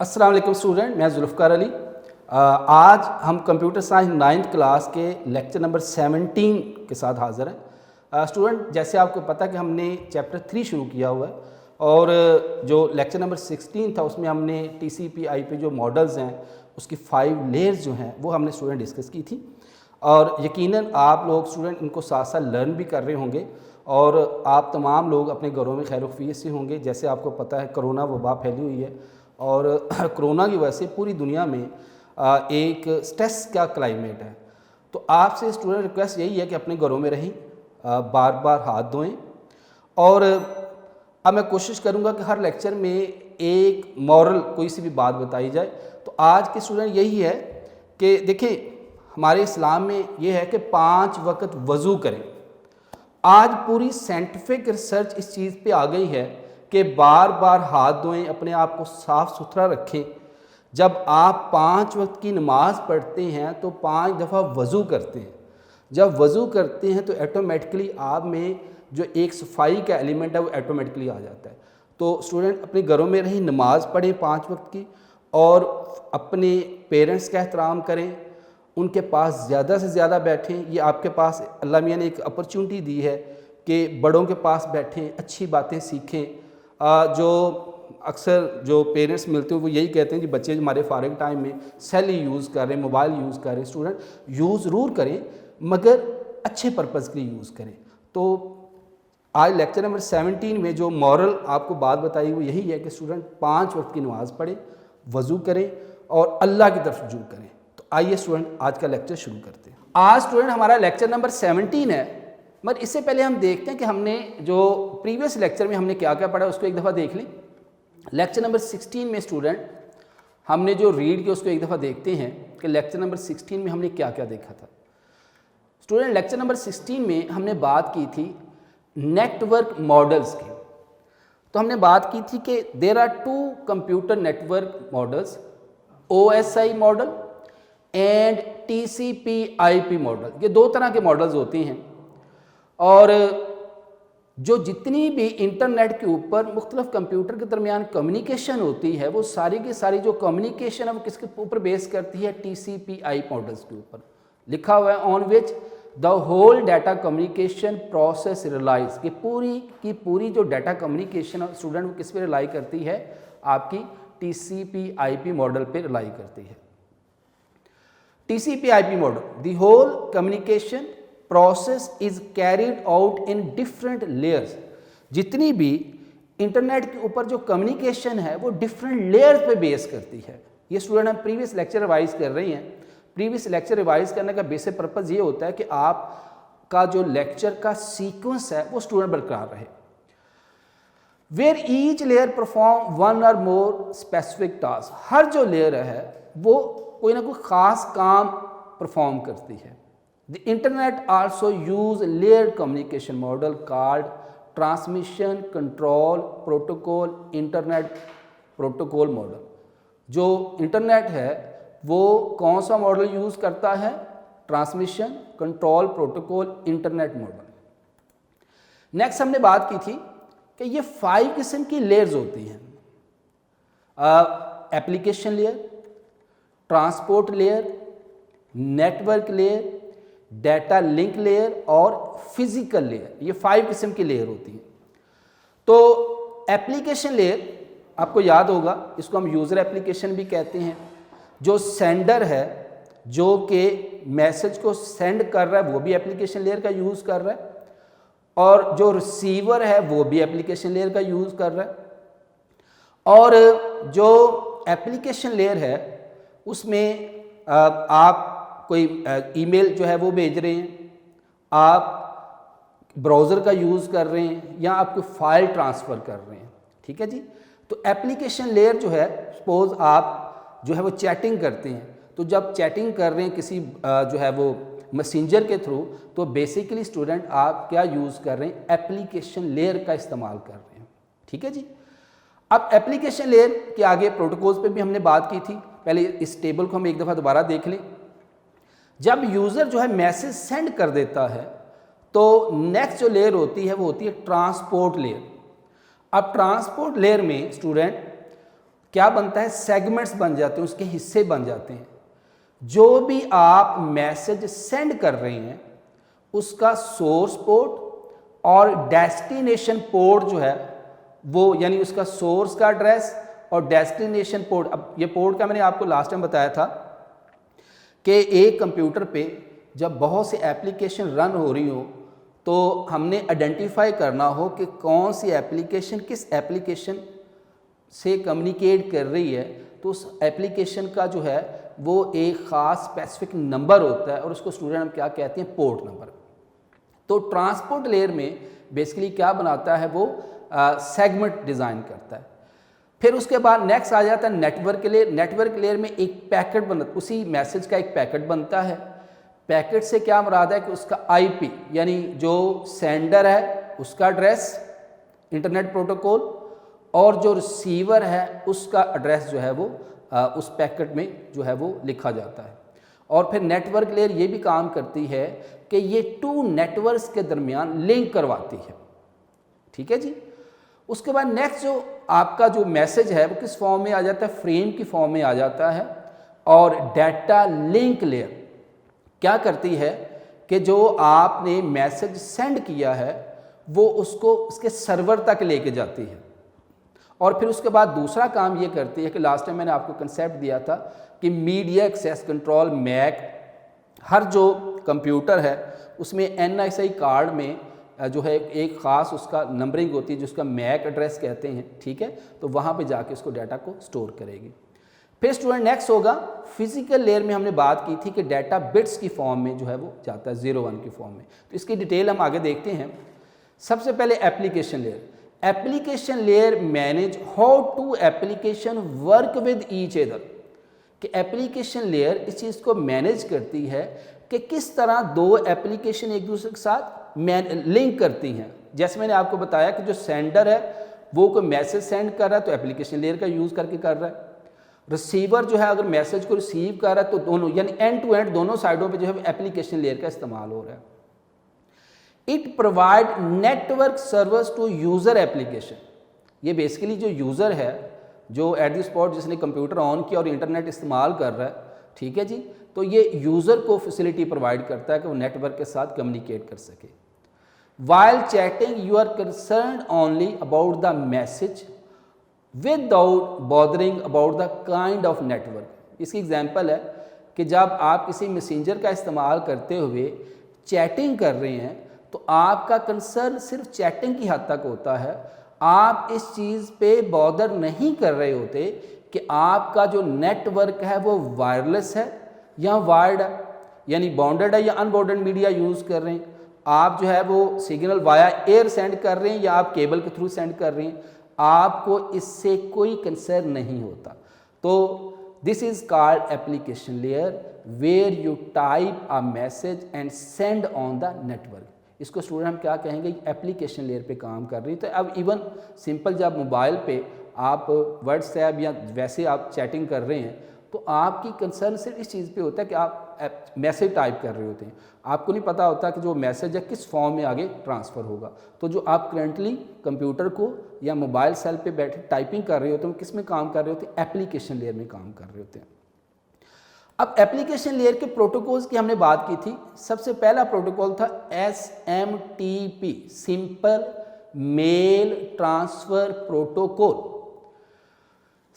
अस्सलाम वालेकुम स्टूडेंट, मैं जुल्फ़कार अली। आज हम कंप्यूटर साइंस 9th क्लास के लेक्चर नंबर 17 के साथ हाज़िर हैं। स्टूडेंट, जैसे आपको पता कि हमने चैप्टर 3 शुरू किया हुआ है और जो लेक्चर नंबर 16 था उसमें हमने TCP/IP जो मॉडल्स हैं उसकी 5 लेयर्स जो हैं वो हमने स्टूडेंट डिस्कस की थी और यकीनन आप लोग स्टूडेंट इनको साथ साथ लर्न भी कर रहे होंगे और आप तमाम लोग अपने घरों में खैर-ओ-फ़ियत से होंगे। जैसे आपको पता है कोरोना वबा फैली हुई है और कोरोना की वजह से पूरी दुनिया में एक स्ट्रेस का क्लाइमेट है। तो आपसे स्टूडेंट रिक्वेस्ट यही है कि अपने घरों में रहें, बार बार हाथ धोएं और अब मैं कोशिश करूंगा कि हर लेक्चर में एक मॉरल कोई सी भी बात बताई जाए। तो आज के स्टूडेंट यही है कि देखिए हमारे इस्लाम में ये है कि 5 वक्त वज़ू करें। आज पूरी साइंटिफिक रिसर्च इस चीज़ पे आ गई है कि बार बार हाथ धोएं, अपने आप को साफ़ सुथरा रखें। जब आप 5 वक्त की नमाज़ पढ़ते हैं तो 5 दफ़ा वज़ू करते हैं। जब वज़ू करते हैं तो ऑटोमेटिकली आप में जो एक सफाई का एलिमेंट है वो ऑटोमेटिकली आ जाता है। तो स्टूडेंट अपने घरों में रहें, नमाज़ पढ़ें 5 वक्त की और अपने पेरेंट्स का एहतराम करें, उनके पास ज़्यादा से ज़्यादा बैठें। ये आपके पास अल्लाह मियाँ ने एक अपॉर्चुनिटी दी है कि बड़ों के पास बैठें, अच्छी बातें सीखें। जो अक्सर जो पेरेंट्स मिलते हैं वो यही कहते हैं कि बच्चे हमारे फ़ारिग टाइम में सेल यूज़ कर रहे हैं, मोबाइल यूज़ कर रहे हैं। स्टूडेंट यूज़ ज़रूर करें मगर अच्छे पर्पज़ के लिए यूज़ करें। तो आज लेक्चर नंबर 17 में जो मॉरल आपको बात बताई वो यही है कि स्टूडेंट 5 वक्त की नमाज़ पढ़ें, वज़ू करें और अल्लाह की तरफ रुजू करें। तो आइए स्टूडेंट आज का लेक्चर शुरू करते हैं। आज स्टूडेंट हमारा लेक्चर नंबर 17 है, मगर इससे पहले हम देखते हैं कि हमने जो प्रीवियस लेक्चर में हमने क्या क्या पढ़ा उसको एक दफ़ा देख लें। लेक्चर नंबर 16 में स्टूडेंट हमने जो रीड किया उसको एक दफ़ा देखते हैं कि लेक्चर नंबर 16 में हमने क्या क्या देखा था। स्टूडेंट लेक्चर नंबर 16 में हमने बात की थी नेटवर्क मॉडल्स की। तो हमने बात की थी कि there are 2 computer network models, OSI model and TCP/IP model. ये 2 तरह के मॉडल्स होते हैं और जो जितनी भी इंटरनेट के ऊपर मुख्तलिफ कंप्यूटर के दरमियान कम्युनिकेशन होती है वो सारी की सारी जो कम्युनिकेशन है वो किसके ऊपर बेस करती है, TCP/IP मॉडल्स के ऊपर। लिखा हुआ है on which the whole data communication process relies, कि पूरी की पूरी जो डाटा कम्युनिकेशन स्टूडेंट वो किस पे रिलाई करती है, आपकी TCP/IP मॉडल पे रिलाई करती है। TCP/IP model, the whole communication process is carried out in different layers. जितनी भी इंटरनेट के ऊपर जो कम्युनिकेशन है वो डिफरेंट लेयर्स पे बेस करती है। ये स्टूडेंट हम प्रीवियस लेक्चर रिवाइज कर रहे हैं। प्रीवियस लेक्चर रिवाइज करने का बेसिक पर्पज़ ये होता है कि आपका जो लेक्चर का सीक्वेंस है वो स्टूडेंट बरकरार रहे। वेयर ईच लेयर परफॉर्म 1 और मोर स्पेसिफिक टास्क, हर जो लेयर है वो कोई ना कोई ख़ास काम परफॉर्म करती है। The internet also use layered communication model called transmission control protocol internet protocol model। जो इंटरनेट है वो कौन सा मॉडल यूज़ करता है, transmission control protocol internet model. Next हमने बात की थी कि ये 5 किस्म की लेयर्स होती हैं, application layer, transport layer, network layer, data link layer और फिजिकल लेयर। ये 5 किस्म की लेयर होती है। तो एप्लीकेशन लेयर आपको याद होगा, इसको हम यूज़र एप्लीकेशन भी कहते हैं। जो सेंडर है जो कि मैसेज को सेंड कर रहा है वो भी एप्लीकेशन लेयर का यूज़ कर रहा है और जो रिसीवर है वो भी एप्लीकेशन लेयर का यूज़ कर रहा है। और जो एप्लीकेशन लेयर है उसमें आप कोई ईमेल जो है वो भेज रहे हैं, आप ब्राउज़र का यूज़ कर रहे हैं या आप कोई फाइल ट्रांसफ़र कर रहे हैं, ठीक है जी। तो एप्लीकेशन लेयर जो है, सपोज़ आप जो है वो चैटिंग करते हैं, तो जब चैटिंग कर रहे हैं किसी जो है वो मैसेंजर के थ्रू, तो बेसिकली स्टूडेंट आप क्या यूज़ कर रहे हैं, एप्लीकेशन लेयर का इस्तेमाल कर रहे हैं, ठीक है जी। अब एप्लीकेशन लेयर के आगे प्रोटोकॉल्स पे भी हमने बात की थी। पहले इस टेबल को हम एक दफ़ा दोबारा देख लें। जब यूज़र जो है मैसेज सेंड कर देता है तो नेक्स्ट जो लेयर होती है वो होती है ट्रांसपोर्ट लेयर। अब ट्रांसपोर्ट लेयर में स्टूडेंट क्या बनता है, सेगमेंट्स बन जाते हैं, उसके हिस्से बन जाते हैं। जो भी आप मैसेज सेंड कर रहे हैं उसका सोर्स पोर्ट और डेस्टिनेशन पोर्ट जो है वो, यानी उसका सोर्स का एड्रेस और डेस्टिनेशन पोर्ट। अब ये पोर्ट का मैंने आपको लास्ट टाइम बताया था कि एक कंप्यूटर पे जब बहुत सी एप्लीकेशन रन हो रही हो तो हमने आइडेंटिफाई करना हो कि कौन सी एप्लीकेशन किस एप्लीकेशन से कम्युनिकेट कर रही है, तो उस एप्लीकेशन का जो है वो एक ख़ास स्पेसिफिक नंबर होता है और उसको स्टूडेंट हम क्या कहते हैं, पोर्ट नंबर। तो ट्रांसपोर्ट लेयर में बेसिकली क्या बनाता है वो सेगमेंट डिज़ाइन करता है। फिर उसके बाद नेक्स्ट आ जाता है नेटवर्क लेयर। नेटवर्क लेयर में एक पैकेट बन, उसी मैसेज का एक पैकेट बनता है। पैकेट से क्या मुराद है कि उसका आईपी यानी जो सेंडर है उसका एड्रेस इंटरनेट प्रोटोकॉल और जो रिसीवर है उसका एड्रेस जो है वो उस पैकेट में जो है वो लिखा जाता है। और फिर नेटवर्क लेयर ये भी काम करती है कि ये टू नेटवर्क्स के दरमियान लिंक करवाती है। ठीक है जी। उसके बाद नेक्स्ट जो आपका जो मैसेज है वो किस फॉर्म में आ जाता है, फ्रेम की फॉर्म में आ जाता है। और डाटा लिंक लेयर क्या करती है कि जो आपने मैसेज सेंड किया है वो उसको उसके सर्वर तक लेके जाती है। और फिर उसके बाद दूसरा काम ये करती है कि लास्ट टाइम मैंने आपको कंसेप्ट दिया था कि मीडिया एक्सेस कंट्रोल मैक, हर जो कंप्यूटर है उसमें NIC कार्ड में जो है एक ख़ास उसका नंबरिंग होती है जिसका मैक एड्रेस कहते हैं। ठीक है, तो वहाँ पे जाके उसको डाटा को स्टोर करेगी। फिर स्टूडेंट नेक्स्ट होगा फिजिकल लेयर में हमने बात की थी कि डाटा बिट्स की फॉर्म में जो है वो जाता है 0-1 की फॉर्म में। तो इसकी डिटेल हम आगे देखते हैं। सबसे पहले application layer. Application layer manage how to application work with each other, कि एप्लीकेशन लेयर इस चीज़ को मैनेज करती है कि किस तरह दो एप्लीकेशन एक दूसरे के साथ लिंक करती हैं। जैसे मैंने आपको बताया कि जो सेंडर है वो कोई मैसेज सेंड कर रहा है तो एप्लीकेशन लेयर का यूज़ करके कर रहा है। रिसीवर जो है अगर मैसेज को रिसीव कर रहा है तो दोनों यानी एंड टू एंड दोनों साइडों पे जो है एप्लीकेशन लेयर का इस्तेमाल हो रहा है। It provide network service to user application. ये बेसिकली जो यूज़र है जो एट द स्पॉट जिसने कंप्यूटर ऑन किया और इंटरनेट इस्तेमाल कर रहा है, ठीक है जी, तो ये यूज़र को फैसिलिटी प्रोवाइड करता है कि वो नेटवर्क के साथ कम्युनिकेट कर सके। While chatting you are concern only about the message without bothering about the kind of network. इसकी एग्जांपल है कि जब आप किसी मैसेंजर का इस्तेमाल करते हुए चैटिंग कर रहे हैं तो आपका कंसर्न सिर्फ चैटिंग की हद तक होता है। आप इस चीज़ पे बॉदर नहीं कर रहे होते कि आपका जो नेटवर्क है वो वायरलेस है या वायर्ड है, यानी बाउंडेड है या अनबाउंडेड मीडिया यूज़ कर रहे हैं, आप जो है वो सिग्नल वाया एयर सेंड कर रहे हैं या आप केबल के थ्रू सेंड कर रहे हैं, आपको इससे कोई कंसर्न नहीं होता। तो this is called application layer where you type a message and send on the network. इसको स्टूडेंट हम क्या कहेंगे, एप्लीकेशन लेयर पे काम कर रही है। तो अब इवन सिंपल जब मोबाइल पे आप व्हाट्सएप या वैसे आप चैटिंग कर रहे हैं तो आपकी कंसर्न सिर्फ इस चीज़ पे होता है कि आप मैसेज टाइप कर रहे होते हैं, आपको नहीं पता होता कि जो मैसेज है किस फॉर्म में आगे ट्रांसफ़र होगा। तो जो आप करंटली कंप्यूटर को या मोबाइल सेल पे बैठे टाइपिंग कर रहे होते हैं, किस में काम कर रहे होते हैं, एप्लीकेशन लेयर में काम कर रहे होते हैं। अब एप्लीकेशन लेयर के प्रोटोकॉल्स की हमने बात की थी। सबसे पहला प्रोटोकॉल था SMTP, simple mail transfer protocol.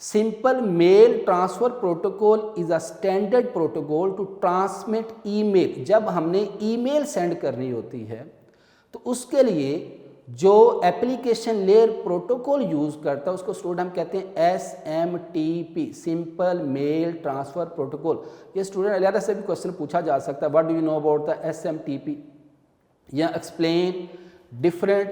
Simple mail transfer protocol is a standard protocol to transmit email। जब हमने ईमेल सेंड करनी होती है तो उसके लिए जो एप्लीकेशन लेयर प्रोटोकॉल यूज़ करता है उसको स्टूडेंट हम कहते हैं SMTP, simple mail transfer protocol. ये स्टूडेंट अलग से भी क्वेश्चन पूछा जा सकता है, what do you know about the SMTP, या explain different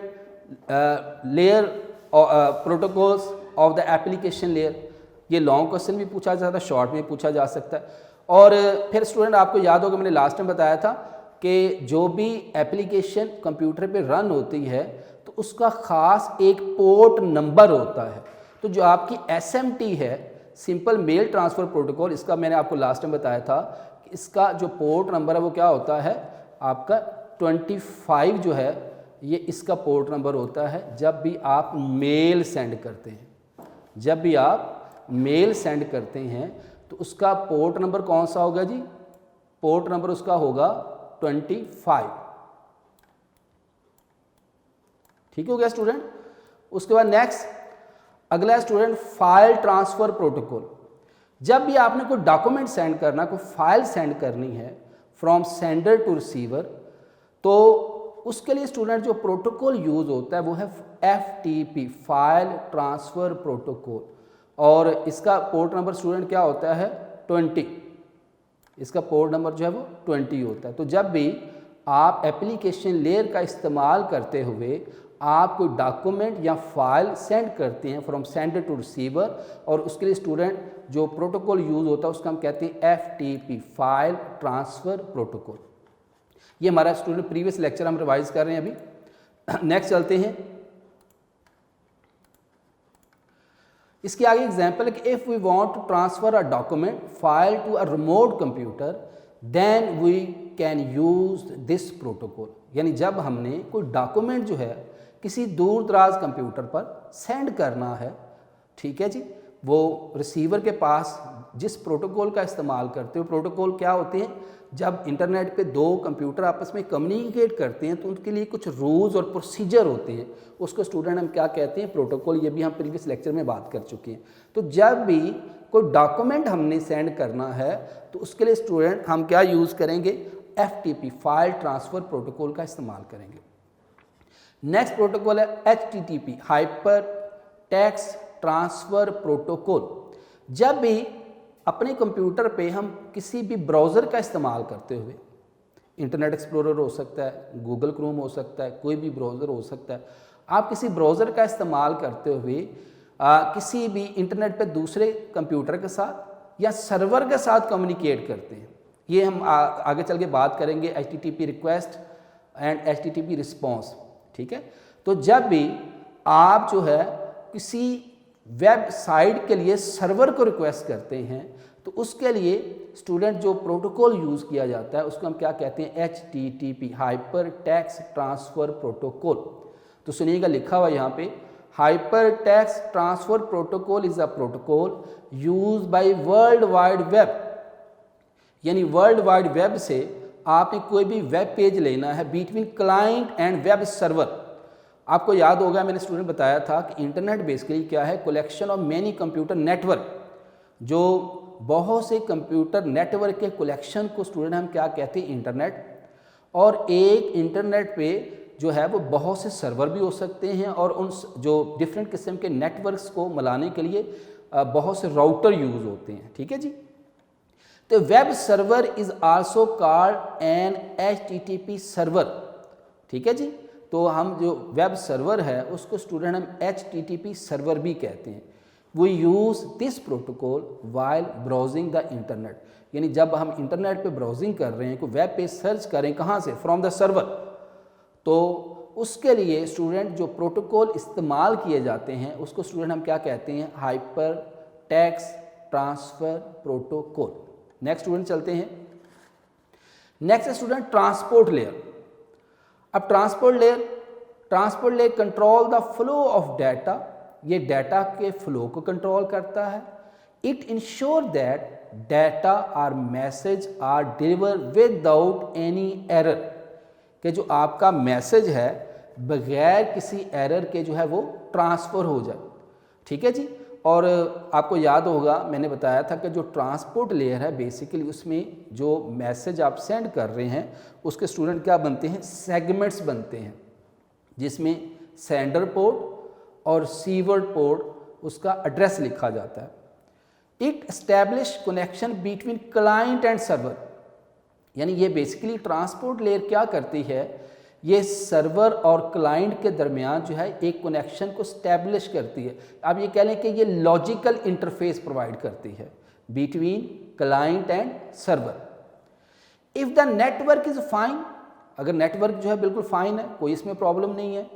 layer protocols of the application layer. ये लॉन्ग क्वेश्चन भी पूछा जा सकता है, शॉर्ट में पूछा जा सकता है। और फिर स्टूडेंट आपको याद होगा मैंने लास्ट टाइम बताया था कि जो भी एप्लीकेशन कंप्यूटर पे रन होती है तो उसका ख़ास एक पोर्ट नंबर होता है। तो जो आपकी SMT है, सिंपल मेल ट्रांसफ़र प्रोटोकॉल, इसका मैंने आपको लास्ट टाइम बताया था कि इसका जो पोर्ट नंबर है वो क्या होता है, आपका 25 जो है ये इसका पोर्ट नंबर होता है जब भी आप मेल सेंड करते हैं। जब भी आप मेल सेंड करते हैं तो उसका पोर्ट नंबर कौन सा होगा जी? पोर्ट नंबर उसका होगा 25। ठीक हो गया स्टूडेंट। उसके बाद नेक्स्ट अगला स्टूडेंट फाइल ट्रांसफर प्रोटोकॉल। जब भी आपने कोई डॉक्यूमेंट सेंड करना, कोई फाइल सेंड करनी है फ्रॉम सेंडर टू रिसीवर, तो उसके लिए स्टूडेंट जो प्रोटोकॉल यूज होता है वो है FTP, फाइल ट्रांसफर प्रोटोकॉल, और इसका पोर्ट नंबर स्टूडेंट क्या होता है? 20। इसका पोर्ट नंबर जो है वो 20 होता है। तो जब भी आप एप्लीकेशन लेयर का इस्तेमाल करते हुए आप कोई डॉक्यूमेंट या फाइल सेंड करते हैं फ्रॉम सेंडर टू रिसीवर, और उसके लिए स्टूडेंट जो प्रोटोकॉल यूज होता है उसका हम कहते हैं FTP, फाइल ट्रांसफर प्रोटोकॉल। ये हमारा स्टूडेंट प्रीवियस लेक्चर हम रिवाइज कर रहे हैं अभी। नेक्स्ट चलते हैं। इसके आगे एग्जाम्पल है कि if we want to transfer a document file to a remote computer then we can use this protocol. यानी जब हमने कोई डॉक्यूमेंट जो है किसी दूर दराज कंप्यूटर पर सेंड करना है, ठीक है जी, वो रिसीवर के पास जिस प्रोटोकॉल का इस्तेमाल करते हो, प्रोटोकॉल क्या होते हैं? जब इंटरनेट पे दो कंप्यूटर आपस में कम्युनिकेट करते हैं तो उनके लिए कुछ रूल्स और प्रोसीजर होते हैं, उसको स्टूडेंट हम क्या कहते हैं? प्रोटोकॉल। ये भी हम प्रीवियस लेक्चर में बात कर चुके हैं। तो जब भी कोई डॉक्यूमेंट हमने सेंड करना है तो उसके लिए स्टूडेंट हम क्या यूज़ करेंगे? FTP, फाइल ट्रांसफ़र प्रोटोकॉल का इस्तेमाल करेंगे। नेक्स्ट प्रोटोकॉल है HTTP, hyper text transfer protocol. जब भी अपने कंप्यूटर पे हम किसी भी ब्राउज़र का इस्तेमाल करते हुए, इंटरनेट एक्सप्लोरर हो सकता है, गूगल क्रोम हो सकता है, कोई भी ब्राउज़र हो सकता है, आप किसी ब्राउज़र का इस्तेमाल करते हुए किसी भी इंटरनेट पे दूसरे कंप्यूटर के साथ या सर्वर के साथ कम्युनिकेट करते हैं। ये हम आगे चल के बात करेंगे HTTP request and HTTP response. ठीक है। तो जब भी आप जो है किसी वेबसाइट के लिए सर्वर को रिक्वेस्ट करते हैं तो उसके लिए स्टूडेंट जो प्रोटोकॉल यूज़ किया जाता है उसको हम क्या कहते हैं? HTTP, hyper text transfer protocol. तो सुनिएगा लिखा हुआ यहाँ पे, hyper text transfer protocol is a protocol use by world wide web. यानी वर्ल्ड वाइड वेब से आपने कोई भी वेब पेज लेना है between client and web server. आपको याद होगा मैंने स्टूडेंट बताया था कि इंटरनेट बेसिकली क्या है? Collection of many computer network. जो बहुत से कंप्यूटर नेटवर्क के कलेक्शन को स्टूडेंट हम क्या कहते हैं? इंटरनेट। और एक इंटरनेट पे जो है वो बहुत से सर्वर भी हो सकते हैं और उन जो डिफरेंट किस्म के नेटवर्क्स को मिलाने के लिए बहुत से राउटर यूज़ होते हैं। ठीक है जी। तो web server is also called an HTTP server. ठीक है जी। तो हम जो वेब सर्वर है उसको स्टूडेंट हम HTTP सर्वर भी कहते हैं। We use this protocol while browsing the internet. यानी जब हम इंटरनेट पे ब्राउजिंग कर रहे हैं, कोई वेब पेज सर्च करें, कहाँ से? फ्रॉम द सर्वर, तो उसके लिए स्टूडेंट जो प्रोटोकॉल इस्तेमाल किए जाते हैं उसको स्टूडेंट हम क्या कहते हैं? Hyper text transfer protocol. Next student चलते हैं। Next student transport layer. अब transport layer control the flow of data. ये डाटा के फ्लो को कंट्रोल करता है। इट इंश्योर दैट डाटा और message are deliver without any error, कि जो आपका मैसेज है बगैर किसी एरर के जो है वो ट्रांसफ़र हो जाए। ठीक है जी। और आपको याद होगा मैंने बताया था कि जो ट्रांसपोर्ट लेयर है बेसिकली उसमें जो मैसेज आप सेंड कर रहे हैं उसके स्टूडेंट क्या बनते हैं? सेगमेंट्स बनते हैं, जिसमें सेंडर पोर्ट और रिसीवर पोर्ट उसका एड्रेस लिखा जाता है। It establish connection between client and server. यानी ये बेसिकली ट्रांसपोर्ट लेयर क्या करती है? ये सर्वर और क्लाइंट के दरमियान जो है एक कनेक्शन को स्टैब्लिश करती है। आप ये कह लें कि ये लॉजिकल इंटरफेस प्रोवाइड करती है between client and server. If the network is fine, अगर नेटवर्क जो है बिल्कुल फाइन है, कोई इसमें प्रॉब्लम नहीं है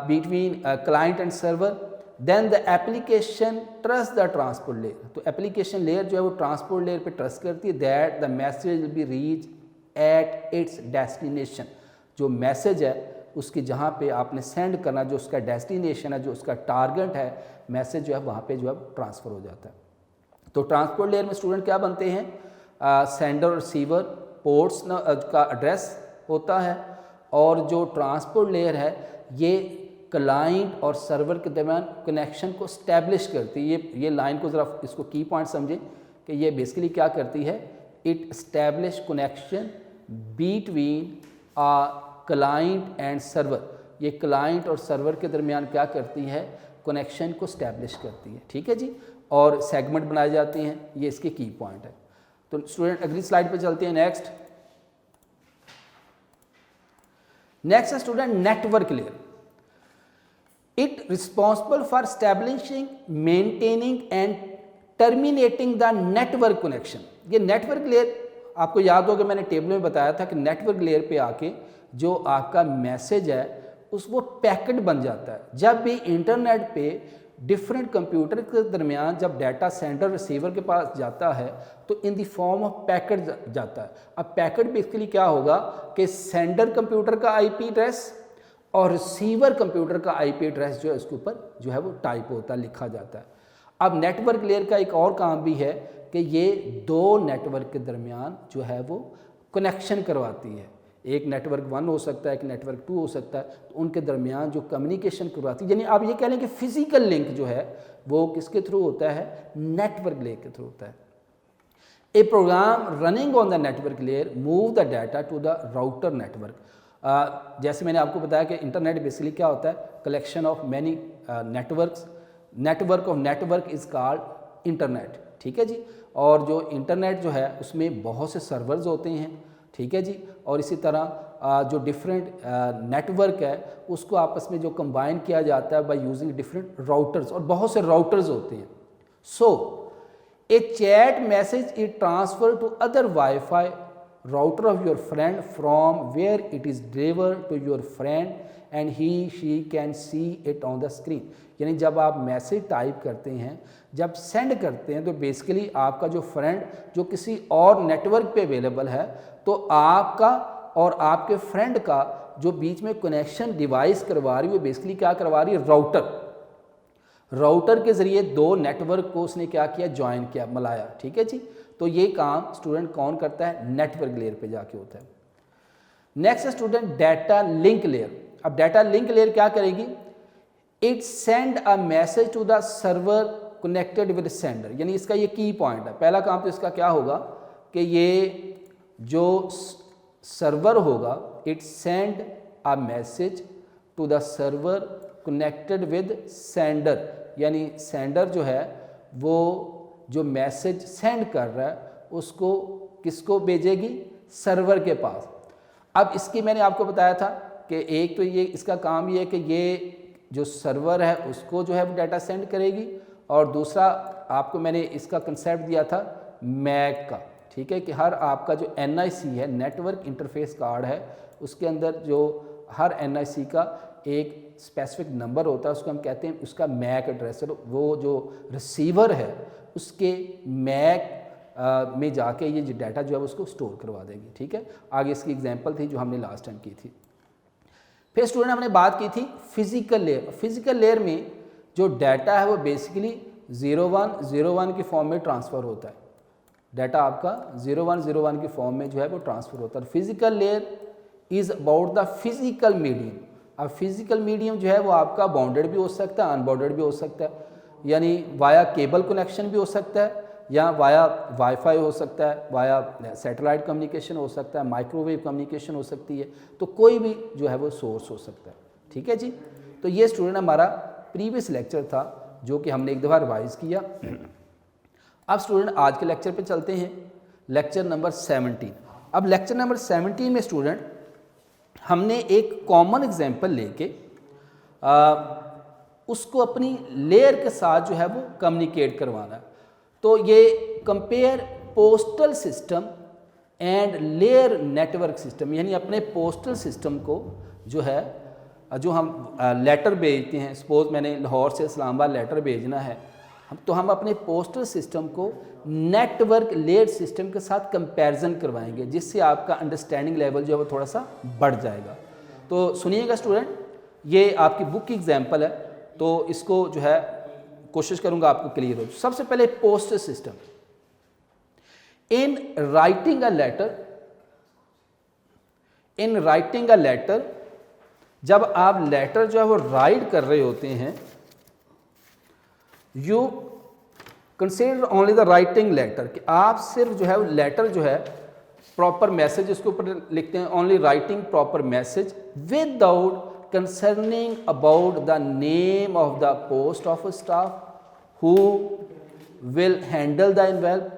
between client and server, then the application trust the transport layer. तो एप्लीकेशन लेयर जो है वो ट्रांसपोर्ट लेयर पे ट्रस्ट करती है that the message will be reach at its destination. जो मैसेज है उसकी जहाँ पे आपने सेंड करना, जो उसका डेस्टिनेशन है, जो उसका टारगेट है, मैसेज जो है वहाँ पे जो है ट्रांसफ़र हो जाता है। तो ट्रांसपोर्ट लेयर में स्टूडेंट क्या बनते हैं, सेंडर और रिसीवर पोर्ट्स का एड्रेस होता है, और जो ट्रांसपोर्ट लेयर है ये क्लाइंट और सर्वर के दरमियान कनेक्शन को स्टैब्लिश करती है। ये लाइन को ज़रा इसको की पॉइंट समझें कि ये बेसिकली क्या करती है, it establish connection between client and server. ये क्लाइंट और सर्वर के दरमियान क्या करती है, कनेक्शन को स्टैब्लिश करती है, ठीक है जी। और सेगमेंट बनाए जाते हैं, ये इसके की पॉइंट है। तो स्टूडेंट अगली स्लाइड पे चलते हैं। नेक्स्ट है student network layer. It responsible for establishing, maintaining and terminating the network connection. ये नेटवर्क लेयर आपको याद होगा, मैंने टेबल में बताया था कि नेटवर्क लेयर पे आके जो आपका मैसेज है उस वो पैकेट बन जाता है। जब भी इंटरनेट पे डिफरेंट कंप्यूटर के दरमियान जब डाटा सेंडर रिसीवर के पास जाता है तो in the form of packet जाता है। अब पैकेट बेसिकली क्या होगा कि सेंडर कंप्यूटर का आईपी एड्रेस और रिसीवर कंप्यूटर का आईपी एड्रेस जो है उसके ऊपर जो है वो टाइप होता है, लिखा जाता है। अब नेटवर्क लेयर का एक और काम भी है कि ये दो नेटवर्क के दरमियान जो है वो कनेक्शन करवाती है। एक नेटवर्क 1 हो सकता है, एक नेटवर्क 2 हो सकता है, तो उनके दरमियान जो कम्युनिकेशन करवाती है, यानी आप ये कह लें कि फिजिकल लिंक जो है वो किसके थ्रू होता है, नेटवर्क लेयर के थ्रू होता है। A program running on the network layer move the data to the router network. जैसे मैंने आपको बताया कि इंटरनेट बेसिकली क्या होता है, collection of many networks. Network of network is called internet, ठीक है जी। और जो इंटरनेट जो है उसमें बहुत से सर्वर्स होते हैं, ठीक है जी। और इसी तरह जो डिफरेंट नेटवर्क है उसको आपस में जो कंबाइन किया जाता है बाय यूजिंग डिफरेंट राउटर्स, और बहुत से राउटर्स होते हैं। So a chat message is transfer to other wifi router of your friend from where it is deliver to your friend and he she can see it on the screen. यानी जब आप message type करते हैं, जब send करते हैं, तो basically आपका जो फ्रेंड जो किसी और नेटवर्क पे अवेलेबल है, तो आपका और आपके फ्रेंड का जो बीच में कनेक्शन डिवाइस करवा रही है वो बेसिकली क्या करवा रही है, राउटर के ज़रिए दो नेटवर्क को उसने क्या किया, ज्वाइन किया, मिलाया, ठीक है जी। तो ये काम स्टूडेंट कौन करता है, नेटवर्क लेयर पे जाके होता है। Next student data link layer. अब डाटा लिंक लेयर क्या करेगी, it send a message to the server connected with sender. यानी इसका ये की पॉइंट है। पहला काम तो इसका क्या होगा कि ये जो सर्वर होगा, it send a message to the server connected with sender. यानी सेंडर जो है वो जो मैसेज सेंड कर रहा है उसको किसको भेजेगी, सर्वर के पास। अब इसकी मैंने आपको बताया था कि एक तो ये इसका काम ये है कि ये जो सर्वर है उसको जो है वो डाटा सेंड करेगी, और दूसरा आपको मैंने इसका कंसेप्ट दिया था मैक का, ठीक है, कि हर आपका जो NIC है, नेटवर्क इंटरफेस कार्ड है, उसके अंदर जो हर NIC का एक स्पेसिफिक नंबर होता है, उसको हम कहते हैं उसका मैक एड्रेस। वो जो रिसीवर है उसके मैक में जाके ये जो डाटा जो है उसको स्टोर करवा देगी, ठीक है। आगे इसकी एग्जांपल थी जो हमने लास्ट टाइम की थी। फिर स्टूडेंट हमने बात की थी फिजिकल लेयर। फिजिकल लेयर में जो डाटा है वो बेसिकली 0101 की फॉर्म में ट्रांसफ़र होता है। डाटा आपका 0101 की फॉर्म में जो है वो ट्रांसफ़र होता है। Physical layer is about the physical medium. अब फिजिकल मीडियम जो है वो आपका बाउंडेड भी हो सकता है, अनबाउंडेड भी हो सकता है, यानी वाया केबल कनेक्शन भी हो सकता है, या वाया वाईफाई हो सकता है, वाया सैटेलाइट कम्युनिकेशन हो सकता है, माइक्रोवेव कम्युनिकेशन हो सकती है, तो कोई भी जो है वो सोर्स हो सकता है, ठीक है जी। तो ये स्टूडेंट हमारा प्रीवियस लेक्चर था जो कि हमने एक दफ़ा रिवाइज किया। अब स्टूडेंट आज के लेक्चर पे चलते हैं, लेक्चर नंबर 17। अब लेक्चर नंबर 17 में स्टूडेंट हमने एक कॉमन एग्जांपल लेके उसको अपनी लेयर के साथ जो है वो कम्युनिकेट करवाना है। तो ये compare postal system and layer network system, यानी अपने पोस्टल सिस्टम को जो है, जो हम लेटर भेजते हैं, सपोज़ मैंने लाहौर से इस्लामाबाद लेटर भेजना है, तो हम अपने पोस्टल सिस्टम को नेटवर्क लेयर सिस्टम के साथ कंपैरिजन करवाएंगे, जिससे आपका अंडरस्टैंडिंग लेवल जो है वो थोड़ा सा बढ़ जाएगा। तो सुनिएगा स्टूडेंट, ये आपकी बुक की एग्जाम्पल है, तो इसको जो है कोशिश करूंगा आपको क्लियर हो। सबसे पहले poster system. In writing a letter, जब आप लेटर जो है वो राइट कर रहे होते हैं, you consider only the writing letter, कि आप सिर्फ जो है लेटर जो है प्रॉपर मैसेज उसके ऊपर लिखते हैं, only writing proper message without concerning about the name of the post office staff who will handle the envelope.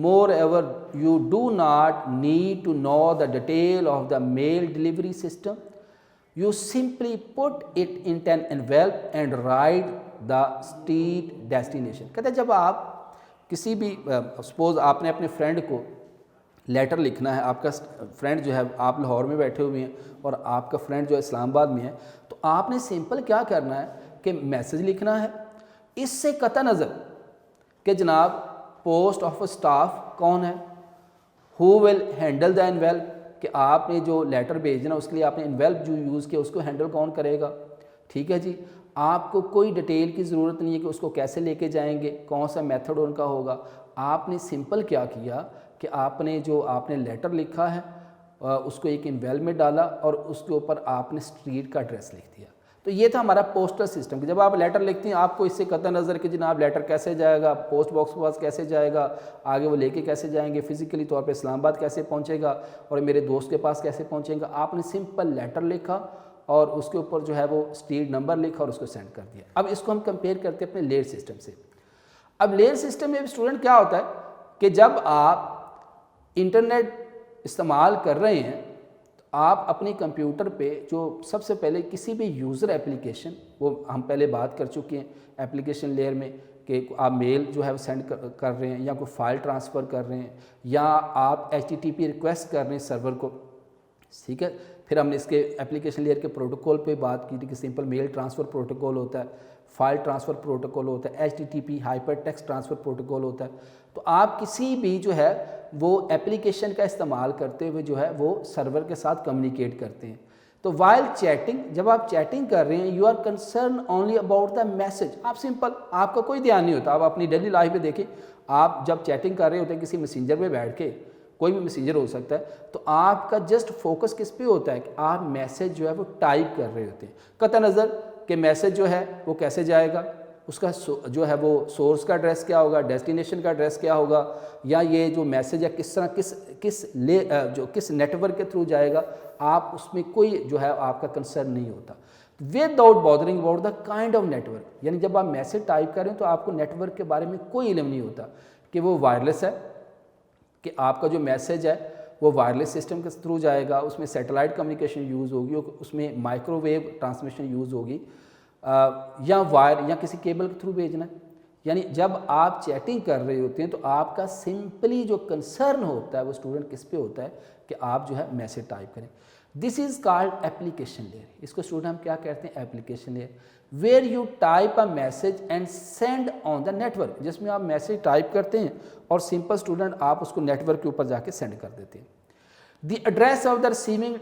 Moreover, you do not need to know the detail of the mail delivery system. You simply put it into an envelope and write the street destination. कहते हैं जब आप किसी भी suppose आपने अपने friend को letter लिखना है, आपका फ्रेंड जो है, आप लाहौर में बैठे हुए हैं और आपका फ्रेंड जो है इस्लामाबाद में है, तो आपने सिंपल क्या करना है कि मैसेज लिखना है, इससे कता नज़र कि जनाब पोस्ट ऑफिस स्टाफ कौन है, who will handle the envelop, कि आपने जो लेटर भेजना उसके लिए आपने एनवेल्प जो यूज़ किया उसको हैंडल कौन करेगा। ठीक है जी, आपको कोई डिटेल की ज़रूरत नहीं है कि उसको कैसे लेके जाएंगे, कौन सा मेथड उनका होगा। आपने सिंपल क्या किया कि आपने जो आपने लेटर लिखा है उसको एक एनवेल्प में डाला और उसके ऊपर आपने स्ट्रीट का एड्रेस लिख दिया। तो ये था हमारा पोस्टल सिस्टम कि जब आप लेटर लिखते हैं आपको इससे कतई नज़र कि जनाब लेटर कैसे जाएगा, पोस्ट बॉक्स के पास कैसे जाएगा, आगे वो लेके कैसे जाएंगे, फिजिकली तौर पे इस्लामाबाद कैसे पहुंचेगा और मेरे दोस्त के पास कैसे पहुंचेगा। आपने सिंपल लेटर लिखा और उसके ऊपर जो है वो स्ट्रीट नंबर लिखा और उसको सेंड कर दिया। अब इसको हम कंपेयर करते हैं अपने लेयर सिस्टम से। अब लेयर सिस्टम में स्टूडेंट क्या होता है कि जब आप इंटरनेट इस्तेमाल कर रहे हैं तो आप अपने कंप्यूटर पे जो सबसे पहले किसी भी यूज़र एप्लीकेशन, वो हम पहले बात कर चुके हैं एप्लीकेशन लेयर में कि आप मेल जो है वो सेंड कर रहे हैं या कोई फाइल ट्रांसफ़र कर रहे हैं या आप HTTP रिक्वेस्ट कर रहे हैं सर्वर को। ठीक है, फिर हमने इसके एप्लीकेशन लेयर के प्रोटोकॉल पे बात की थी कि सिंपल मेल ट्रांसफ़र प्रोटोकॉल होता है, फाइल ट्रांसफ़र प्रोटोकॉल होता है, HTTP hyper text transfer protocol होता है। तो आप किसी भी जो है वो एप्लीकेशन का इस्तेमाल करते हुए जो है वो सर्वर के साथ कम्युनिकेट करते हैं। तो वाइल चैटिंग, जब आप चैटिंग कर रहे हैं, you are concern only about the message. आप सिंपल, आपका कोई ध्यान नहीं होता। आप अपनी डेली लाइफ में देखें, आप जब चैटिंग कर रहे होते हैं किसी मैसेंजर पे बैठ के, कोई भी मैसेंजर हो सकता है, तो आपका जस्ट फोकस किस पे होता है कि आप मैसेज जो है वो टाइप कर रहे होते हैं। कतई नज़र कि मैसेज जो है वो कैसे जाएगा, उसका जो है वो सोर्स का एड्रेस क्या होगा, डेस्टिनेशन का एड्रेस क्या होगा, या ये जो मैसेज है किस तरह किस नेटवर्क के थ्रू जाएगा, आप उसमें कोई जो है आपका कंसर्न नहीं होता। Without bothering about the kind of network, यानी जब आप मैसेज टाइप करें तो आपको नेटवर्क के बारे में कोई इल्म नहीं होता कि वो वायरलेस है, कि आपका जो मैसेज है वो वायरलेस सिस्टम के थ्रू जाएगा, उसमें सैटेलाइट कम्युनिकेशन यूज़ होगी, उसमें माइक्रोवेव ट्रांसमिशन यूज़ होगी, या वायर या किसी केबल के थ्रू भेजना है। यानी जब आप चैटिंग कर रहे होते हैं तो आपका सिंपली जो कंसर्न होता है वो स्टूडेंट किस पे होता है कि आप जो है मैसेज टाइप करें। This is called application layer. इसको स्टूडेंट हम क्या कहते हैं, application layer, where you type a message and send on the network, जिसमें आप मैसेज टाइप करते हैं और सिंपल स्टूडेंट आप उसको नेटवर्क के ऊपर जाके सेंड कर देते हैं। The address of the receiving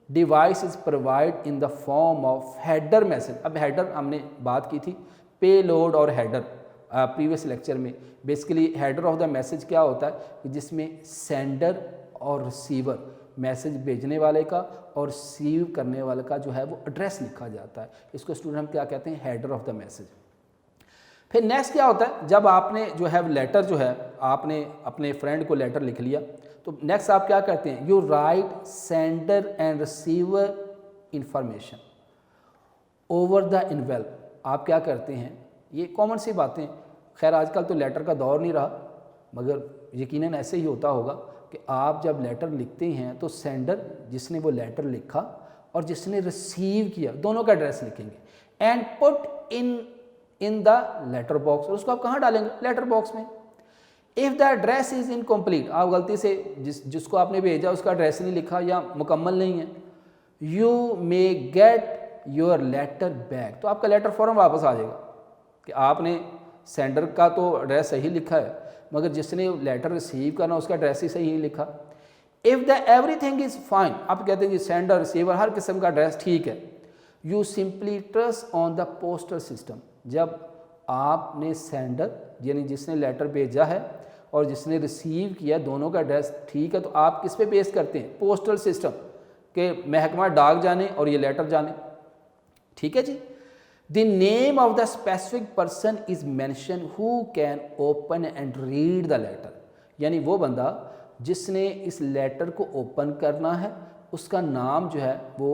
device is provide in the form of header message. अब हेडर हमने बात की थी, पे लोड और हेडर प्रीवियस लेक्चर में। Basically header of the message क्या होता है कि जिसमें सेंडर और रिसीवर, मैसेज भेजने वाले का और रिसीव करने वाले का जो है वो एड्रेस लिखा जाता है। इसको स्टूडेंट हम क्या कहते हैं, हेडर ऑफ द मैसेज। फिर नेक्स्ट क्या होता है, जब आपने जो है लेटर जो है आपने अपने फ्रेंड को लेटर लिख लिया तो नेक्स्ट आप क्या करते हैं, you write sender and receiver information over the envelope. आप क्या करते हैं, ये कॉमन सी बातें, खैर आजकल तो लेटर का दौर नहीं रहा, मगर यकीनन ऐसे ही होता होगा कि आप जब लेटर लिखते हैं तो सेंडर जिसने वो लेटर लिखा और जिसने रिसीव किया दोनों का एड्रेस लिखेंगे and put in the letter box. और उसको आप कहाँ डालेंगे, लेटर बॉक्स में। If the address is incomplete, आप गलती से जिसको आपने भेजा उसका एड्रेस नहीं लिखा या मुकम्मल नहीं है, you may get your letter back, तो आपका लेटर फ़ौरन वापस आ जाएगा कि आपने सेंडर का तो एड्रेस सही लिखा है मगर जिसने लेटर रिसीव करना उसका एड्रेस ही सही नहीं लिखा। If the everything is fine, आप कहते हैं जी सेंडर रिसीवर हर किस्म का एड्रेस ठीक है, you simply trust on the postal system. जब आपने सेंडर यानी जिसने लेटर भेजा है और जिसने रिसीव किया दोनों का एड्रेस ठीक है, तो आप किस पे बेस करते हैं? पोस्टल सिस्टम के महकमा डाक जाने और ये लेटर जाने, ठीक है जी। The name of the specific person is mention who can open and read the letter, यानी वो बंदा जिसने इस लेटर को ओपन करना है उसका नाम जो है वो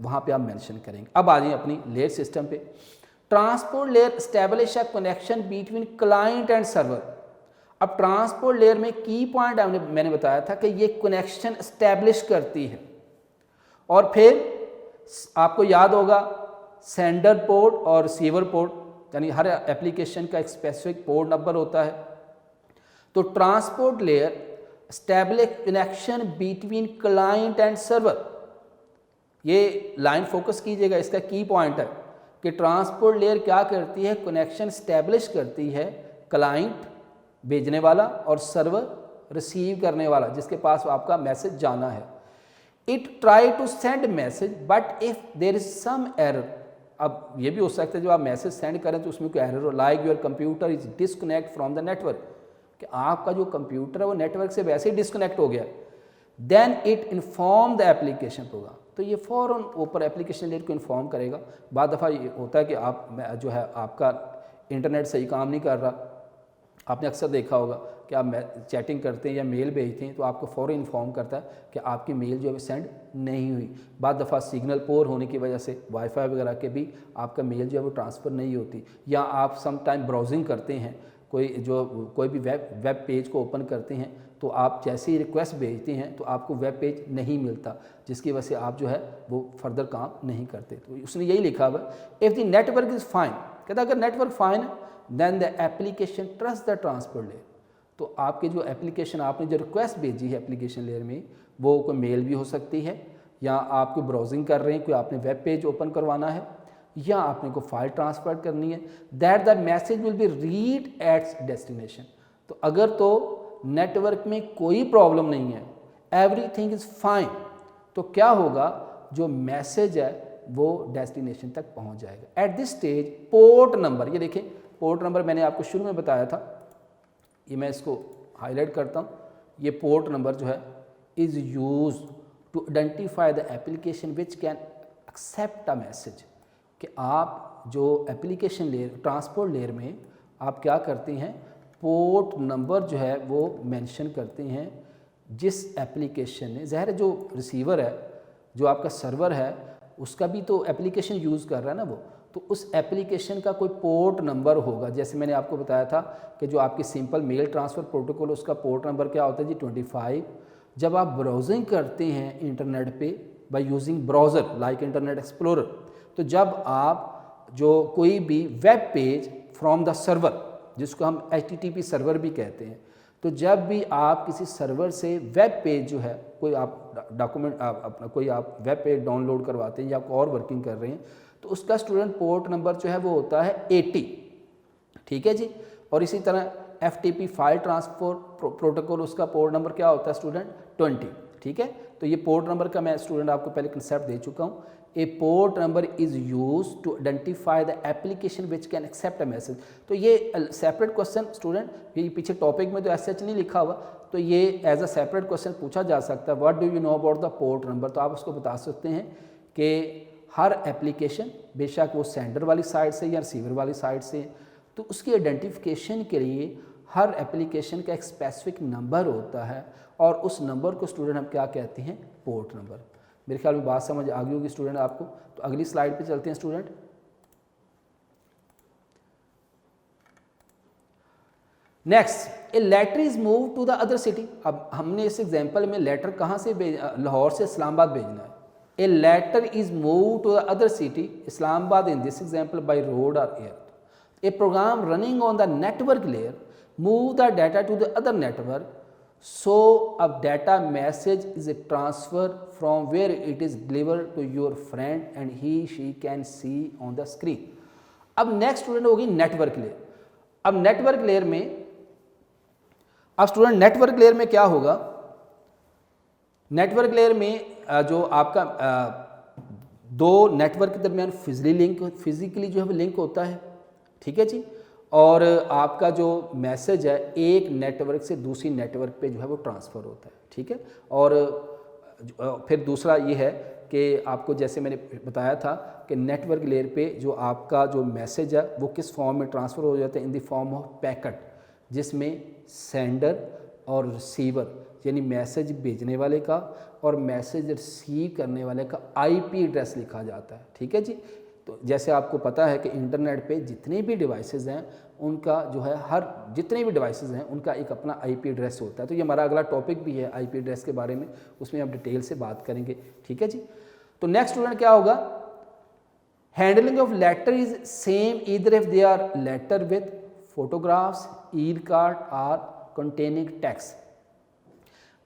वहाँ पे आप मेंशन करेंगे। अब आ जाइए अपनी लेयर सिस्टम पे। Transport layer establish a connection between client and server. अब ट्रांसपोर्ट लेयर में की पॉइंट मैंने बताया था कि ये कनेक्शन एस्टेब्लिश करती है, और फिर आपको याद होगा सेंडर पोर्ट और रिसीवर पोर्ट, यानी हर एप्लीकेशन का एक स्पेसिफिक पोर्ट नंबर होता है। तो transport layer establish connection between client and server, ये लाइन फोकस कीजिएगा, इसका की पॉइंट है कि ट्रांसपोर्ट लेयर क्या करती है? कनेक्शन एस्टेब्लिश करती है क्लाइंट भेजने वाला और सर्वर रिसीव करने वाला जिसके पास आपका मैसेज जाना है। It try to send message but if there is some error, अब ये भी हो सकता है जो आप मैसेज सेंड करें तो उसमें कोई एरर हो, like your computer is disconnect from the network, कि आपका जो कंप्यूटर है वो नेटवर्क से वैसे ही डिस्कनेक्ट हो गया, then it inform the application program, तो ये फ़ौरन ऊपर एप्लीकेशन लेयर को इन्फॉर्म करेगा। बाद दफ़ा ये होता है कि आप जो है आपका इंटरनेट सही काम नहीं कर रहा, आपने अक्सर देखा होगा कि आप चैटिंग करते हैं या मेल भेजते हैं तो आपको फ़ौरन इन्फॉर्म करता है कि आपकी मेल जो है सेंड नहीं हुई। बाद दफ़ा सिग्नल पोर होने की वजह से वाईफाई वगैरह के भी आपका मेल जो है वो ट्रांसफ़र नहीं होती, या आप सम टाइम ब्राउजिंग करते हैं, कोई भी वेब पेज को ओपन करते हैं तो आप जैसे ही रिक्वेस्ट भेजते हैं तो आपको वेब पेज नहीं मिलता, जिसकी वजह से आप जो है वो फर्दर काम नहीं करते। तो उसने यही लिखा हुआ, if the network is fine, कहता अगर network fine then the application trust the transport layer, तो आपके जो एप्लीकेशन आपने जो रिक्वेस्ट भेजी है एप्लीकेशन लेयर में वो कोई मेल भी हो सकती है, या आप कोई ब्राउजिंग कर रहे हैं, कोई आपने वेब पेज ओपन करवाना है, या आपने को फाइल ट्रांसफर करनी है, that the message will be read its destination. तो अगर तो नेटवर्क में कोई प्रॉब्लम नहीं है, एवरीथिंग इज़ फाइन, तो क्या होगा? जो मैसेज है वो डेस्टिनेशन तक पहुंच जाएगा। At this stage port number, ये देखें पोर्ट नंबर मैंने आपको शुरू में बताया था, ये मैं इसको हाईलाइट करता हूँ, ये पोर्ट नंबर जो है is use to identify the application which can accept a message, कि आप जो एप्लीकेशन लेयर ट्रांसपोर्ट लेयर में आप क्या करते हैं, पोर्ट नंबर जो है वो मेंशन करते हैं जिस एप्लीकेशन ने, ज़ाहिर है जो रिसीवर है जो आपका सर्वर है उसका भी तो एप्लीकेशन यूज़ कर रहा है ना वो, तो उस एप्लीकेशन का कोई पोर्ट नंबर होगा। जैसे मैंने आपको बताया था कि जो आपकी सिंपल मेल ट्रांसफ़र प्रोटोकॉल उसका पोर्ट नंबर क्या होता है जी 25। जब आप ब्राउजिंग करते हैं इंटरनेट पे by using browser like internet explorer, तो जब आप जो कोई भी web page from the server, जिसको हम HTTP सर्वर भी कहते हैं, तो जब भी आप किसी सर्वर से वेब पेज जो है कोई आप डॉक्यूमेंट अपना कोई आप वेब पेज डाउनलोड करवाते हैं या और वर्किंग कर रहे हैं, तो उसका स्टूडेंट पोर्ट नंबर जो है वो होता है 80, ठीक है जी। और इसी तरह FTP फाइल ट्रांसफर प्रोटोकॉल, उसका पोर्ट नंबर क्या होता है स्टूडेंट 20, ठीक है। तो ये पोर्ट नंबर का मैं स्टूडेंट आपको पहले कंसेप्ट दे चुका हूँ। A port number is use to identify the application which can accept a message. तो ये सेपरेट क्वेश्चन स्टूडेंट, ये पीछे टॉपिक में तो ऐसा नहीं लिखा हुआ, तो ये एज अ सेपरेट क्वेश्चन पूछा जा सकता है, what do you know about the port number. तो आप उसको बता सकते हैं कि हर एप्लीकेशन, बेशक वो सेंडर वाली साइड से या रिसीवर वाली साइड से, तो उसकी आइडेंटिफिकेशन के लिए हर एप्लीकेशन का एक स्पेसिफिक नंबर होता है, और उस नंबर को स्टूडेंट हम क्या कहते हैं, पोर्ट नंबर। मेरे ख्याल में बात समझ आ गई होगी स्टूडेंट आपको। तो अगली स्लाइड पे चलते हैं student. Next, a letter is move to the other city. अब हमने इस एग्जांपल में लेटर कहाँ से लाहौर से इस्लामाबाद भेजना है। A letter is move to the other city Islamabad in this example by road और air. A program running on the network layer move the data to the other network, so a data message is a transfer from where it is delivered to your friend and she can see on the screen। अब next student होगी network layer. अब network layer में, अब student network layer में क्या होगा network layer में जो आपका दो नेटवर्क के दरमियान फिजिकली जो है वो लिंक होता है, ठीक है जी। और आपका जो मैसेज है एक नेटवर्क से दूसरी नेटवर्क पे जो है वो ट्रांसफ़र होता है, ठीक है। और फिर दूसरा ये है कि आपको जैसे मैंने बताया था कि नेटवर्क लेयर पे जो आपका जो मैसेज है वो किस फॉर्म में ट्रांसफ़र हो जाता है, in the form of packet, जिसमें सेंडर और रिसीवर यानी मैसेज भेजने वाले का और मैसेज रिसीव करने वाले का आईपी एड्रेस लिखा जाता है, ठीक है जी। तो जैसे आपको पता है कि इंटरनेट पे जितने भी डिवाइसेस हैं उनका जो है जितने भी डिवाइसेस हैं उनका एक अपना आईपी एड्रेस होता है। तो ये हमारा अगला टॉपिक भी है आईपी एड्रेस के बारे में, उसमें हम डिटेल से बात करेंगे, ठीक है जी। तो नेक्स्ट स्टूडेंट क्या होगा, handling of letter is same either if they are letter with photographs, e card are containing text.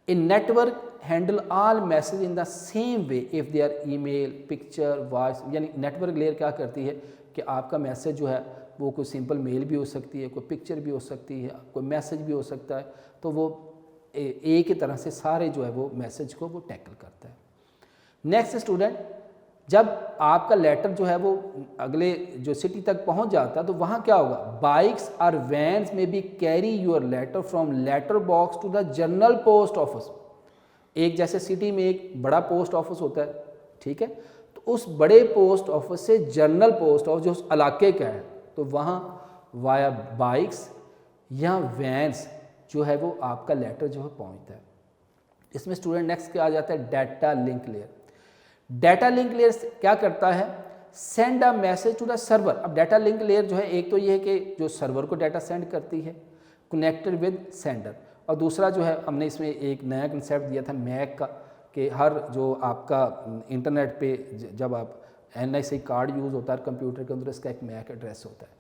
A network handle all message in the same way if they are email, picture, voice। यानी network layer क्या करती है कि आपका message जो है वो कोई सिंपल मेल भी हो सकती है, कोई पिक्चर भी हो सकती है, कोई मैसेज भी हो सकता है, तो वो एक ही तरह से सारे जो है वो मैसेज को वो टैकल करता है। नेक्स्ट स्टूडेंट, जब आपका लेटर जो है वो अगले जो सिटी तक पहुंच जाता है तो वहाँ क्या होगा, बाइक्स और वैन्स में भी carry your letter from letter box to the general post office. एक जैसे सिटी में एक बड़ा पोस्ट ऑफिस होता है, ठीक है, तो उस बड़े पोस्ट ऑफिस से जनरल पोस्ट ऑफिस जो उस इलाके का है तो वहाँ वाया बाइक्स या वैन्स जो है वो आपका लेटर जो है पहुँचता है। इसमें स्टूडेंट नेक्स्ट क्या आ जाता है, data link layer. Data link layer क्या करता है, send a message to the server. अब डाटा लिंक लेयर जो है एक तो ये है कि जो सर्वर को डाटा सेंड करती है कनेक्टेड विद सेंडर, और दूसरा जो है हमने इसमें एक नया कंसेप्ट दिया था मैक का कि हर जो आपका इंटरनेट पे जब आप NIC कार्ड यूज़ होता है कंप्यूटर के अंदर, इसका एक मैक एड्रेस होता है,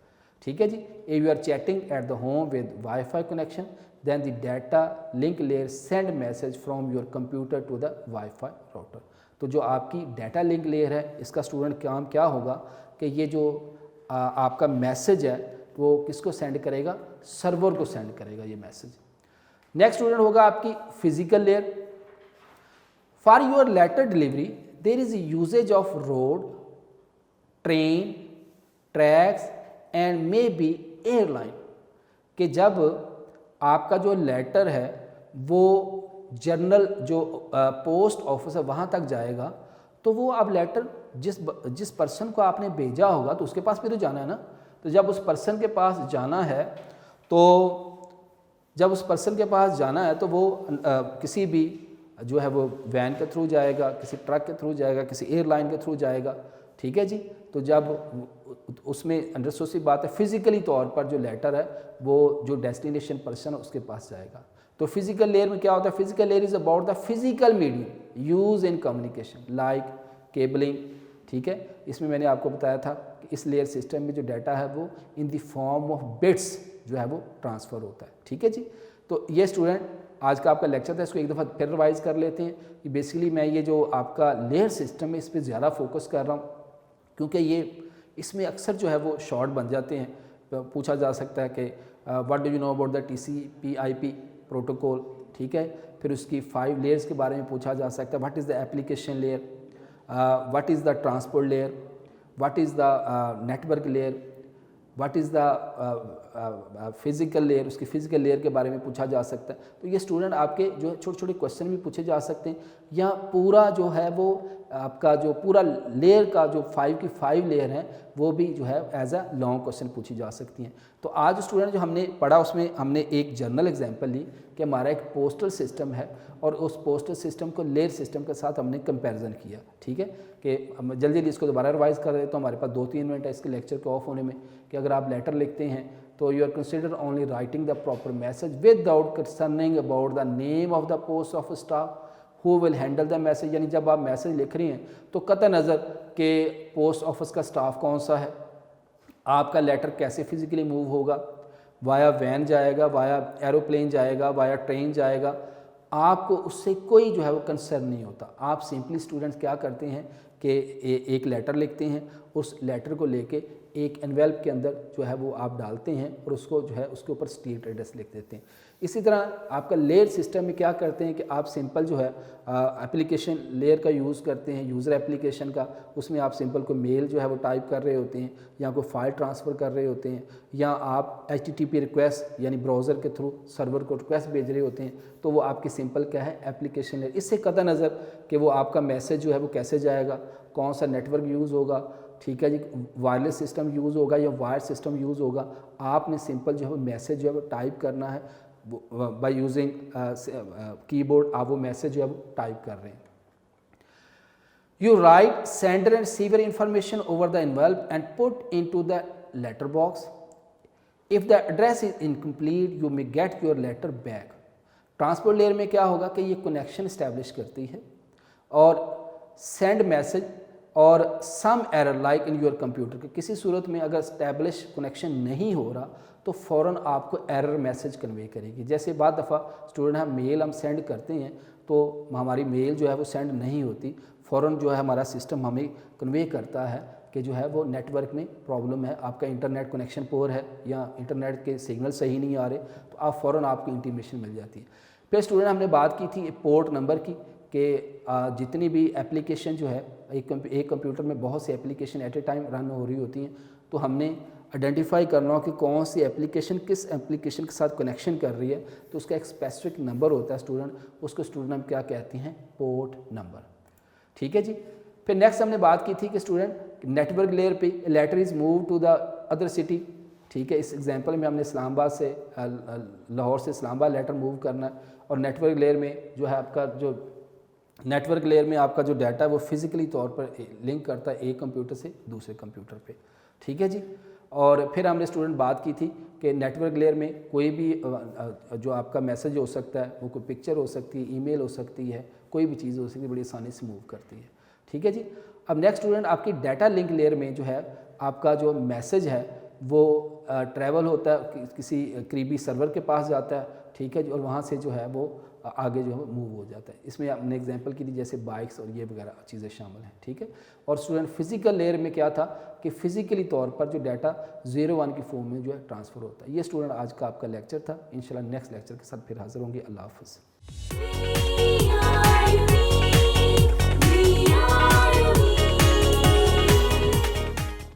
ठीक है जी। If you are chatting at the home with wifi connection then the data link layer send message from your computer to the wifi router. तो जो आपकी डाटा लिंक लेयर है इसका स्टूडेंट काम क्या होगा कि ये जो आपका मैसेज है वो किसको सेंड करेगा, सर्वर को सेंड करेगा ये मैसेज। नेक्स्ट स्टूडेंट होगा आपकी physical layer. For your letter delivery there is usages of road, train, tracks and may be airline, कि जब आपका जो लेटर है वो जनरल जो पोस्ट ऑफिस है वहाँ तक जाएगा तो वो अब लेटर जिस पर्सन को आपने भेजा होगा तो उसके पास भी तो जाना है ना। तो जब उस पर्सन के पास जाना है तो वो किसी भी जो है वो वैन के थ्रू जाएगा, किसी ट्रक के थ्रू जाएगा, किसी एयरलाइन के थ्रू जाएगा, ठीक है जी। तो जब उसमें अंडरस्टूड सी बात है फिजिकली तौर पर जो लेटर है वो जो डेस्टिनेशन पर्सन है उसके पास जाएगा। तो फिजिकल लेयर में क्या होता है, physical layer is about the physical medium use in communication like cabling, ठीक है। इसमें मैंने आपको बताया था कि इस लेयर सिस्टम में जो डाटा है वो in the form of bits जो है वो ट्रांसफ़र होता है, ठीक है जी। तो ये स्टूडेंट आज का आपका लेक्चर था, इसको एक दफ़ा फिर रिवाइज कर लेते हैं कि बेसिकली मैं ये जो आपका लेयर सिस्टम है इस पर ज़्यादा फोकस कर रहा हूँ क्योंकि ये इसमें अक्सर जो है वो शॉर्ट बन जाते हैं। पूछा जा सकता है कि what do you know about the TCP/IP protocol, ठीक है। फिर उसकी 5 लेयर्स के बारे में पूछा जा सकता है, what is the application layer, what is the transport layer, what is the network layer, what is the physical layer, उसकी फ़िज़िकल लेयर के बारे में पूछा जा सकता है। तो ये स्टूडेंट आपके जो छोटे छोटे क्वेश्चन भी पूछे जा सकते हैं, या पूरा जो है वो आपका जो पूरा लेयर का जो 5 की 5 लेयर हैं वो भी जो है एज अ लॉन्ग क्वेश्चन पूछी जा सकती हैं। तो आज स्टूडेंट जो हमने पढ़ा उसमें हमने एक जनरल एग्जांपल ली कि हमारा एक पोस्टल सिस्टम है और उस पोस्टल सिस्टम को लेयर सिस्टम के साथ हमने कंपैरिजन किया, ठीक है। कि हम जल्दी इसको दोबारा रिवाइज कर रहे हैं तो हमारे पास 2-3 मिनट है इसके लेक्चर को ऑफ होने में, कि अगर आप लेटर लिखते हैं तो you are consider only writing the proper message without concerning about the name of the post office staff who will handle the message. यानी जब आप मैसेज लिख रही हैं तो कतई नज़र के पोस्ट ऑफिस का स्टाफ कौन सा है, आपका लेटर कैसे फिजिकली मूव होगा, वाया वैन जाएगा, वाया एरोप्लेन जाएगा, वाया ट्रेन जाएगा, आपको उससे कोई जो है वो कंसर्न नहीं होता। आप सिंपली स्टूडेंट्स क्या करते हैं कि एक लेटर लिखते हैं उस लेटर को लेके एक एनवेल्प के अंदर जो है वो आप डालते हैं और उसको जो है उसके ऊपर स्ट्रीट एड्रेस लिख देते हैं। इसी तरह आपका लेयर सिस्टम में क्या करते हैं कि आप सिंपल जो है एप्लीकेशन लेयर का यूज़ करते हैं, यूज़र एप्लीकेशन का। उसमें आप सिंपल कोई मेल जो है वो टाइप कर रहे होते हैं या कोई फाइल ट्रांसफ़र कर रहे होते हैं या आप HTTP रिक्वेस्ट यानी ब्राउज़र के थ्रू सर्वर को रिक्वेस्ट भेज रहे होते हैं, तो वो आपकी सिंपल क्या है एप्लीकेशन लेयर। इससे कतई नज़र कि वो आपका मैसेज जो है वो कैसे जाएगा, कौन सा नेटवर्क यूज़ होगा, ठीक है जी, वायरलेस सिस्टम यूज़ होगा या वायर सिस्टम यूज़ होगा, आपने सिंपल जो है मैसेज जो है वो टाइप करना है बाय यूजिंग कीबोर्ड। आप वो मैसेज जो है वो टाइप कर रहे हैं। You write sender and receiver information over the envelope and put into the letter box. If the address is incomplete you may get your letter back. Transport layer में क्या होगा कि ये कनेक्शन इस्टेब्लिश करती है और सेंड मैसेज और some error like in your computer के किसी सूरत में अगर इस्टेब्लिश कनेक्शन नहीं हो रहा तो फ़ौरन आपको एरर मैसेज कन्वे करेगी। जैसे बाद दफ़ा स्टूडेंट हम सेंड करते हैं तो हमारी मेल जो है वो सेंड नहीं होती, फ़ौरन जो है हमारा सिस्टम हमें कन्वे करता है कि जो है वो नेटवर्क में प्रॉब्लम है, आपका इंटरनेट कनेक्शन पोर है या इंटरनेट के सिग्नल सही नहीं आ रहे, तो आप फ़ौरन आपको इंटीमेशन मिल जाती है। फिर स्टूडेंट हमने बात की थी पोर्ट नंबर की कि जितनी भी एप्लीकेशन जो है एक कंप्यूटर में बहुत सी application at a time run हो रही होती हैं, तो हमने आइडेंटिफाई करना हो कि कौन सी एप्लीकेशन किस एप्लीकेशन के साथ कनेक्शन कर रही है, तो उसका एक स्पेसिफिक नंबर होता है स्टूडेंट, उसको स्टूडेंट हम क्या कहते हैं, पोर्ट नंबर। ठीक है जी। फिर नेक्स्ट हमने बात की थी कि स्टूडेंट नेटवर्क लेयर पे letter is move to the other city. ठीक है, इस एग्जांपल में हमने इस्लामाबाद से लाहौर से इस्लामाबाद लेटर मूव करना है और नेटवर्क लेयर में जो है आपका जो नेटवर्क लेयर में आपका जो डाटा है वो फिज़िकली तौर पर लिंक करता है एक कंप्यूटर से दूसरे कंप्यूटर पे। ठीक है जी। और फिर हमने स्टूडेंट बात की थी कि नेटवर्क लेयर में कोई भी जो आपका मैसेज हो सकता है वो कोई पिक्चर हो सकती है, ईमेल हो सकती है, कोई भी चीज़ हो सकती है, बड़ी आसानी से मूव करती है। ठीक है जी। अब नेक्स्ट स्टूडेंट आपकी डाटा लिंक लेयर में जो है आपका जो मैसेज है वो ट्रैवल होता है, किसी करीबी सर्वर के पास जाता है। ठीक है जी। और वहाँ से जो है वो आगे जो है मूव हो जाता है। इसमें आपने एग्जांपल की थी जैसे बाइक्स और ये वगैरह चीज़ें शामिल हैं। ठीक है। और स्टूडेंट फिजिकल लेयर में क्या था कि फिजिकली तौर पर जो डाटा 01 की फॉर्म में जो है ट्रांसफ़र होता है। ये स्टूडेंट आज का आपका लेक्चर था। इंशाल्लाह नेक्स्ट लेक्चर के साथ फिर हाजिर होंगे। अल्लाह हाफ़िज़।